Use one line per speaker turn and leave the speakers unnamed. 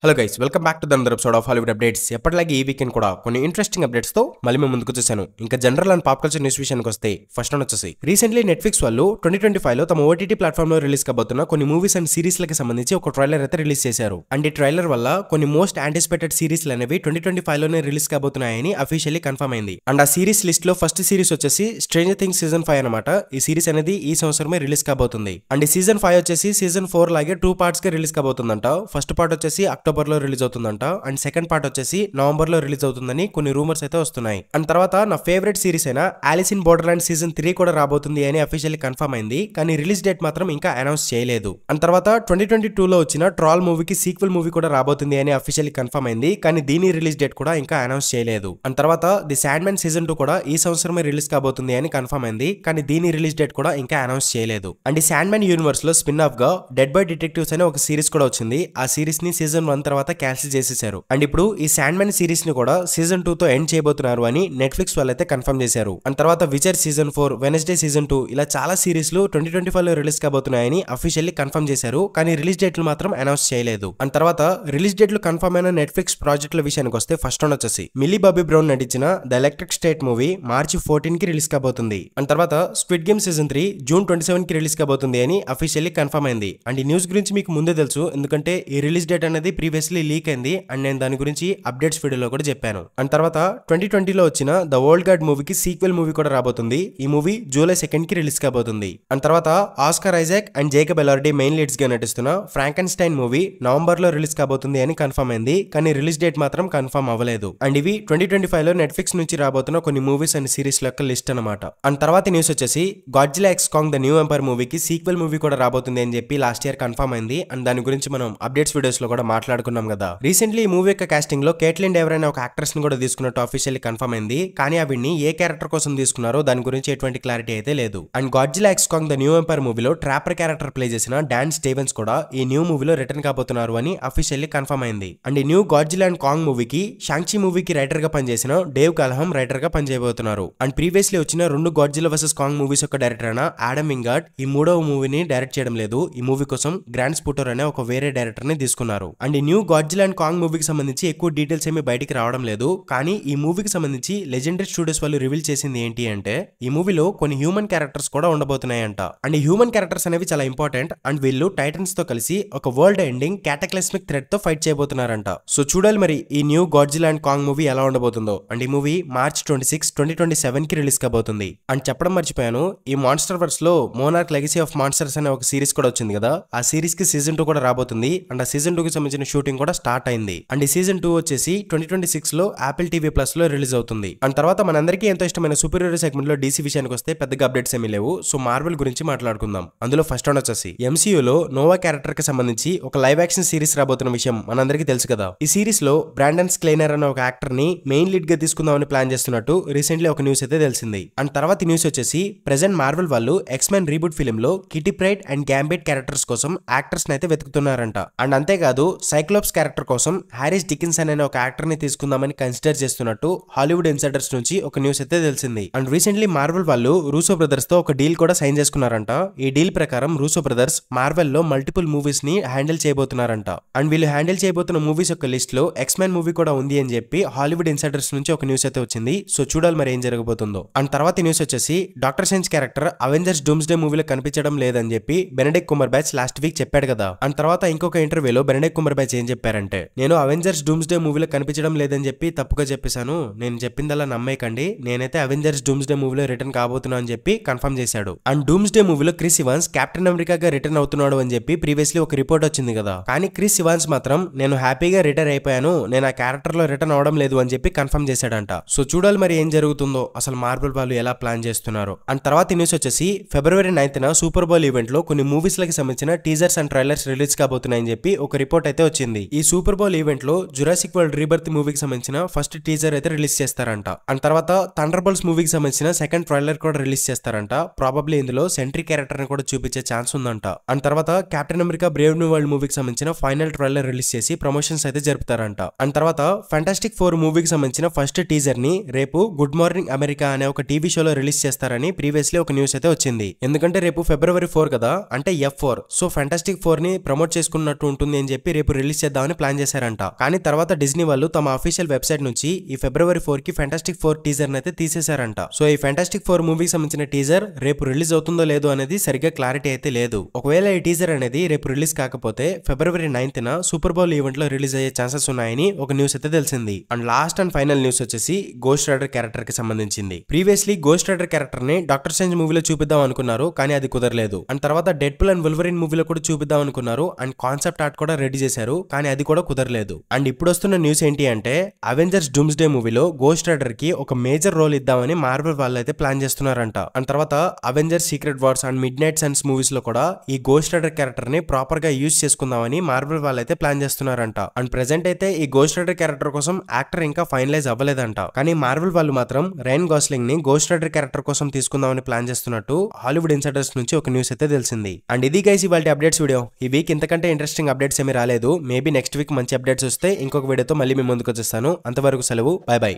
Hello guys, welcome back to the another episode of Hollywood updates. ఎప్పటిలాగే ఈ weekend కూడా కొన్ని ఇంట్రెస్టింగ్ అప్డేట్స్ తో మళ్ళీ మేము ముందుకు వచ్చేసాను. ఇంకా general and pop culture news విషయానికి వస్తే ఫస్ట్ వన్ వచ్చేసి రీసెంట్లీ నెట్ఫ్లిక్స్ వాళ్ళు 2025 లో తమ ఓటీటీ ప్లాట్ఫామ్ లో రిలీజ్ కాబోతున్న కొన్ని మూవీస్ అండ్ సిరీస్ లకి సంబంధించి ఒక ట్రైలర్ అయితే రిలీజ్ చేశారు. అండ్ ఈ ట్రైలర్ వల్ల కొన్ని మోస్ట్ యాంటిసిపేటెడ్ సిరీస్ అనేవి 2025 లోనే రిలీజ్ కాబోతున్నాయని అఫీషియల్లీ కన్ఫర్మ్ అయింది. అండ్ ఆ సిరీస్ లిస్ట్ లో ఫస్ట్ సిరీస్ వచ్చేసి స్ట్రేంజర్ థింగ్స్ సీజన్ 5 అనమాట. ఈ సిరీస్ అనేది ఈ సంవత్సరమే రిలీజ్ కాబోతుంది. అండ్ ఈ సీజన్ 5 వచ్చేసి సీజన్ 4 లాగే 2 పార్ట్స్ గా రిలీజ్ కాబోతుందంట. ఫస్ట్ పార్ట్ వచ్చేసి అక్టోబర్ లో రిలీజ్ అవుతుంది అండ్ సెకండ్ పార్ట్ వచ్చేసి నవంబర్ లో రిలీజ్ అవుతుందని కొన్ని రూమర్స్ అయితే వస్తున్నాయి. అండ్ తర్వాత నా ఫేవరెట్ సిరీస్ అయిన ఆలిస్ ఇన్ బోర్డర్లాండ్ సీజన్ 3 కూడా రాబోతుంది అని అఫీషియల్లీ కన్ఫర్మ్ అయింది. కానీ రిలీజ్ డేట్ మాత్రం ఇంకా అనౌన్స్ చేయలేదు. అండ్ తర్వాత 2022 లో వచ్చిన ట్రాల్ మూవీకి సీక్వెల్ మూవీ కూడా రాబోతుంది అని అఫీషియల్లీ కన్ఫర్మ్ అయింది. కానీ దీని రిలీజ్ డేట్ కూడా ఇంకా అనౌన్స్ చేయలేదు. అండ్ తర్వాత ది శాండ్ మ్యాన్ సీజన్ 2 కూడా ఈ సంవత్సరమే రిలీజ్ కాబోతుంది అని కన్ఫర్మ్ అయింది. కానీ దీని రిలీజ్ డేట్ కూడా ఇంకా అనౌన్స్ చేయలేదు. అండ్ ఈ శాండ్ మ్యాన్ యూనివర్స్ లో స్పిన్ ఆఫ్ గా డెడ్ బై డిటెక్టివ్స్ అనే ఒక సిరీస్ కూడా వచ్చింది. ఆ సిరీస్ ని సీజన్ 1 తర్వాత క్యాన్సిల్ చేసేసారు. అండ్ ఇప్పుడు ఈ శాండ్ మ్యాన్ సిరీస్ ని కూడా సీజన్ 2 తో ఎండ్ చేయబోతున్నారు అని నెట్ఫ్లిక్స్ వాళ్ళైతే కన్ఫర్మ్ చేశారు. అండ్ తర్వాత విచర్ సీజన్ 4, వెనస్డే సీజన్ 2 ఇలా చాలా సిరీస్ లు 2025 లో రిలీజ్ కాబోతున్నాయని అఫీషియల్లీ కన్ఫర్మ్ చేశారు. కానీ రిలీజ్ డేట్లు మాత్రం అనౌన్స్ చేయలేదు. అండ్ తర్వాత రిలీజ్ డేట్లు కన్ఫర్మ్ అయిన నెట్ఫ్లిక్స్ ప్రాజెక్టుల విషయానికి వస్తే ఫస్ట్ వన్ వచ్చేసి మిల్లీ బాబీ బ్రౌన్ నటించిన ద ఎలక్ట్రిక్ స్టేట్ మూవీ మార్చి 14 కి రిలీజ్ కాబోతుంది. అండ్ తర్వాత స్క్విడ్ గేమ్ సీజన్ 3 జూన్ 27 కి రిలీజ్ కాబోతుంది అని అఫీషియల్లీ కన్ఫర్మ్ అయింది. అండ్ ఈ న్యూస్ గురించి మీకు ముందే తెలుసు, ఎందుకంటే ఈ రిలీజ్ డేట్ అనేది ప్రీవియస్లీ లీక్ అయింది. అండ్ నేను దాని గురించి అప్డేట్స్ వీడియోలో కూడా చెప్పాను. అండ్ తర్వాత 2020 లో వచ్చిన ద ఓల్డ్ గార్డ్ మూవీకి సీక్వెల్ మూవీ కూడా రాబోతుంది. ఈ మూవీ జూలై 2 కి రిలీజ్ కాబోతుంది. అండ్ తర్వాత Oscar Isaac and Jacob Elordi main leads గా నటిస్తున్న ఫ్రాంకెన్స్టైన్ మూవీ నవంబర్ లో రిలీజ్ కాబోతుంది అని కన్ఫర్మ్ అయింది. కానీ రిలీజ్ డేట్ మాత్రం కన్ఫర్మ్ అవ్వలేదు. అండ్ ఇవి 2025 లో నెట్ఫ్లిక్స్ నుంచి రాబోతున్న కొన్ని మూవీస్ అండ్ సిరీస్ యొక్క లిస్ట్ అనమాట. అండ్ తర్వాత న్యూస్ వచ్చేసి Godzilla x Kong the new empire మూవీకి సీక్వెల్ మూవీ కూడా రాబోతుంది అని చెప్పి లాస్ట్ ఇయర్ కన్ఫర్మ్ అయింది. అండ్ దాని గురించి మనం అప్డేట్స్ వీడియోస్ లో కూడా మాట్లాడుకున్నాం కదా. రీసెంట్లీ ఈ మూవీ యొక్క కాస్టింగ్ లో కేట్లిన్ డేవర్ అనే ఒక యాక్ట్రెస్ ని కూడా తీసుకున్నట్టు అఫీషియల్లీ కన్ఫర్మ్ అయింది. కానీ ఆవిడ్ని ఏ క్యారెక్టర్ కోసం తీసుకున్నారో దాని గురించి ఎటువంటి క్లారిటీ అయితే లేదు. And Godzilla x Kong the new empire మూవీలో ట్రాపర్ క్యారెక్టర్ ప్లే చేసిన డాన్ స్టీవెన్స్ కూడా ఈ న్యూ మూవీలో రిటర్న్ కాబోతున్నారు అని అఫీషియల్లీ కన్ఫర్మ్ అయింది. అండ్ ఈ న్యూ గాడ్జిలా అండ్ కాంగ్ మూవీకి షాంగ్‌చి మూవీకి రైటర్ గా పనిచేసిన డేవ్ కాల్హమ్ రైటర్ గా పనిచేయబోతున్నారు. అండ్ ప్రీవియస్లీ వచ్చిన 2 గాడ్జిలా వర్సెస్ కాంగ్ మూవీస్ యొక్క డైరెక్టర్ అయిన ఆడమ్ వింగార్డ్ ఈ మూడవ మూవీని డైరెక్ట్ చేయడం లేదు. ఈ మూవీ కోసం గ్రాండ్ స్పూటర్ అనే ఒక వేరే డైరెక్టర్ ని తీసుకున్నారు. అండ్ ఈ న్యూ గాడ్జిలా అండ్ కాంగ్ మూవీకి సంబంధించి ఎక్కువ డీటెయిల్స్ ఏమీ బయటికి రావడం లేదు. కానీ ఈ మూవీకి సంబంధించి లెజెండరీ స్టూడియోస్ వాళ్ళు రివీల్ చేసింది ఏంటి అంటే ఈ మూవీలో కొన్ని హ్యూమన్ క్యారెక్టర్స్ కూడా ఉండబోతున్నాయంట. అండ్ ఈ హ్యూమన్ క్యారెక్టర్స్ అనేవి చాలా ఇంపార్టెంట్. అండ్ వీళ్ళు టైటన్స్ తో కలిసి ఒక వరల్డ్ ఎండింగ్ క్యాటక్లిస్మిక్ థ్రెట్ తో ఫైట్ చేయబోతున్నారంట. సో చూడాలి మరి ఈ new Godzilla and Kong movie ఎలా ఉండబోతుందో. అండ్ ఈ మూవీ మార్చ్ 26, 2027 కి రిలీజ్ కాబోతుంది. అండ్ చెప్పడం మర్చిపోయాను, ఈ మాన్స్టర్ వర్స్ లో మోనార్క్ లెగసీ ఆఫ్ మాన్స్టర్స్ అనే ఒక సిరీస్ కూడా వచ్చింది కదా. ఆ సిరీస్ కి సీజన్ 2 కూడా రాబోతుంది. అండ్ ఆ సీజన్ 2 కి సంబంధించిన షూటింగ్ కూడా స్టార్ట్ అయింది. అండ్ ఈ సీజన్ 2 వచ్చేసి 2026 లో యాపిల్ టీవీ ప్లస్ లో రిలీజ్ అవుతుంది. అండ్ తర్వాత మనందరికీ ఎంతో ఇష్టమైన సూపర్ హీరో సెగ్మెంట్ లో డీసీ విషయానికి వస్తే పెద్దగా అప్డేట్స్ ఏమీ లేవు. సో మార్వెల్ గురించి మాట్లాడుకుందాం. అందులో ఫస్ట్ వన్ వచ్చేసి ఎంసీయూలో నోవా క్యారెక్టర్ కి సంబంధించి ఒక లైవ్ యాక్షన్ సిరీస్ రాబోతున్న విషయం మనందరికీ తెలుసు కదా. ఈ సిరీస్ లో బ్రాండన్ స్క్లైనర్ అనే ఒక యాక్టర్ ని మెయిన్ లీడ్ గా తీసుకుందామని ప్లాన్ చేస్తున్నట్టు రీసెంట్లీ ఒక న్యూస్ అయితే తెలిసింది. అండ్ తర్వాత న్యూస్ వచ్చేసి ప్రెజెంట్ మార్వెల్ వాళ్ళు ఎక్స్ మెన్ రీబూట్ ఫిల్మ్ లో kitty pride and gambit characters కోసం యాక్టర్స్ అయితే వెతుకుతున్నారంట. అండ్ అంతేకాదు సైక్లోప్స్ క్యారెక్టర్ కోసం హారిస్ డికిన్సన్ అనే ఒక యాక్టర్ ని తీసుకుందామని కన్సిడర్ చేస్తున్నట్టు హాలీవుడ్ ఇన్సైడర్స్ నుంచి ఒక న్యూస్ అయితే తెలిసింది. అండ్ రీసెంట్లీ మార్వెల్ వాళ్ళు రూసో బ్రదర్స్ తో ఒక డీల్ కూడా సైన్ చేసుకున్నారంట. ఈ డీల్ ప్రకారం రూసో బ్రదర్స్ మార్వెల్ లో మల్టిపుల్ మూవీస్ ని హ్యాండిల్ చేయబోతున్నారంట. అండ్ వీళ్ళు హ్యాండిల్ చేయబోతున్న మూవీస్ యొక్క లిస్ట్ లో ఎక్స్ మెన్ మూవీ కూడా ఉంది అని చెప్పి హాలీవుడ్ ఇన్సైడర్స్ నుంచి ఒక న్యూస్ అయితే వచ్చింది. సో చూడాలి మరి ఏం జరగబోతుందో. అండ్ తర్వాత న్యూస్ వచ్చేసి doctor strange character Avengers doomsday మూవీలో కనిపించడం లేదని చెప్పి బెనెడిక్ట్ కంబర్బ్యాచ్ లాస్ట్ వీక్ చెప్పాడు కదా. అండ్ తర్వాత ఇంకొక ఇంటర్వ్యూలో బెనెడిక్ట్ కంబర్బ్యాచ్ ఏం చెప్పారంటే నేను అవెంజర్స్ డూమ్స్డే మూవీలో కనిపించడం లేదని చెప్పి తప్పుగా చెప్పేశాను, నేను చెప్పిందలా నమ్మేయకండి, నేనైతే అవెంజర్స్ డూమ్స్డే మూవీలో రిటర్న్ కాబోతున్నా అని చెప్పి కన్ఫర్మ్ చేశాడు. అండ్ డూమ్స్డే మూవీలో క్రిస్ ఇవాన్స్ కెప్టెన్ అమెరికాగా రిటర్న్ అవుతున్నాడు అని చెప్పి ప్రీవియస్లీ ఒక రిపోర్ట్ వచ్చింది కదా. కానీ క్రిస్ ఇవాన్స్ మాత్రం నేను హ్యాపీగా రిటైర్ అయిపోయాను, నేను ఆ క్యారెక్టర్ లో రిటర్న్ అవడం లేదు అని చెప్పి కన్ఫర్మ్ చేశాడంట. సో చూడాలి మరి ఏం జరుగుతుందో, అసలు మార్వెల్ వాళ్ళు ఎలా ప్లాన్ చేస్తున్నారు. అండ్ తర్వాత న్యూస్ వచ్చేసి ఫిబ్రవరి 9న సూపర్ బౌల్ ఈవెంట్ లో కొన్ని మూవీస్ లకి సంబంధించిన టీజర్స్ అండ్ ట్రైలర్స్ రిలీజ్ కాబోతున్నాయని చెప్పి ఒక రిపోర్ట్ అయితే వచ్చింది. ఈ సూపర్ బౌల్ ఈవెంట్ లో జురాసిక్ వరల్డ్ రీబర్త్ మూవీకి సంబంధించిన ఫస్ట్ టీజర్ అయితే రిలీజ్ చేస్తారంట. అండ్ తర్వాత థండర్ బోల్ట్స్ మూవీకి సంబంధించిన సెకండ్ ట్రైలర్ కూడా రిలీజ్ చేస్తారంట. ప్రాబబ్లీ ఇందులో సెంట్రీ క్యారెక్టర్ ని కూడా చూపించే ఛాన్స్ ఉందంట. అండ్ తర్వాత captain America Brave new world మూవీకి సంబంధించిన ఫైనల్ ట్రైలర్ రిలీజ్ చేసి ప్రమోషన్స్ అయితే జరుపుతారంట. అండ్ తర్వాత ఫ్యాంటాస్టిక్ 4 మూవీకి సంబంధించిన ఫస్ట్ టీజర్ ని రేపు గుడ్ మార్నింగ్ అమెరికా అనే ఒక టీవీ షోలో రిలీజ్ చేస్తారని ప్రీవియస్లీ ఒక న్యూస్ అయితే వచ్చింది. ఎందుకంటే రేపు ఫిబ్రవరి 4 కదా, అంటే F4. సో ఫ్యాంటాస్టిక్ 4 ని ప్రమోట్ చేసుకున్నట్టు ఉంటుంది అని చెప్పి రేపు రిలీజ్ రిలీజ్ చేద్దామని ప్లాన్ చేశారంట. కానీ తర్వాత డిజ్నీ వాళ్ళు తమ అఫీషియల్ వెబ్సైట్ నుంచి ఈ ఫిబ్రవరి 4 కి ఫ్యాంటాస్టిక్ 4 టీజర్ అయితే తీసేశారంట. సో ఈ ఫ్యాంటాస్టిక్ 4 మూవీకి సంబంధించిన టీజర్ రేపు రిలీజ్ అవుతుందో లేదో అనేది సరిగ్గా క్లారిటీ అయితే లేదు. ఒకవేళ ఈ టీజర్ అనేది రేపు రిలీజ్ కాకపోతే ఫిబ్రవరి 9th సూపర్ బౌల్ ఈవెంట్ లో రిలీజ్ అయ్యే ఛాన్సెస్ ఉన్నాయని ఒక న్యూస్ అయితే తెలిసింది. And last and final news వచ్చేసి గోస్ట్ రైడర్ క్యారెక్టర్ కి సంబంధించింది. ప్రీవియస్లీ గోస్ట్ రైడర్ క్యారెక్టర్ ని డాక్టర్ స్ట్రేంజ్ మూవీలో చూపిద్దాం అనుకున్నారు, కానీ అది కుదరలేదు. అండ్ తర్వాత డెడ్ పూల్ అండ్ వోల్వరిన్ మూవీలో కూడా చూపిద్దాం అనుకున్నారు అండ్ కాన్సెప్ట్ ఆర్ట్ కూడా రెడీ చేశారు, కానీ అది కూడా కుదరలేదు. అండ్ ఇప్పుడు వస్తున్న న్యూస్ ఏంటి అంటే అవెంజర్స్ డూమ్స్డే మూవీలో గోస్ట్ రైడర్ కి ఒక మేజర్ రోల్ ఇద్దామని మార్వెల్ వాళ్ళు అయితే ప్లాన్ చేస్తున్నారంట. అండ్ తర్వాత Avengers secret wars and mid night Sons movies లో కూడా ఈ గోస్ట్ రైడర్ క్యారెక్టర్ ని ప్రాపర్ గా యూజ్ చేసుకుందామని మార్వెల్ వాళ్ళు అయితే ప్లాన్ చేస్తున్నారంట. అండ్ ప్రెసెంట్ అయితే ఈ గోస్ట్ రైడర్ క్యారెక్టర్ కోసం యాక్టర్ ఇంకా ఫైనలైజ్ అవ్వలేదంట, కానీ మార్వెల్ వాళ్ళు మాత్రం రైన్ గాస్లింగ్ ని గోస్ట్ రైడర్ క్యారెక్టర్ కోసం తీసుకుందామని ప్లాన్ చేస్తున్నట్టు హాలీవుడ్ ఇన్సైడర్స్ నుంచి ఒక న్యూస్ అయితే తెలిసింది. అండ్ ఇది గైస్ ఇవాల్టి అప్డేట్స్ వీడియో. ఈ వీక్ ఇంతకంటే ఇంట్రెస్టింగ్ అప్డేట్స్ ఏమీ రాలేదు. మేబీ నెక్స్ట్ వీక్ మంచి అప్డేట్స్ వస్తే ఇంకొక వీడియోతో మళ్ళీ మీ ముందుకు వచ్చేస్తాను. అంతవరకు సెలవు, బై బై.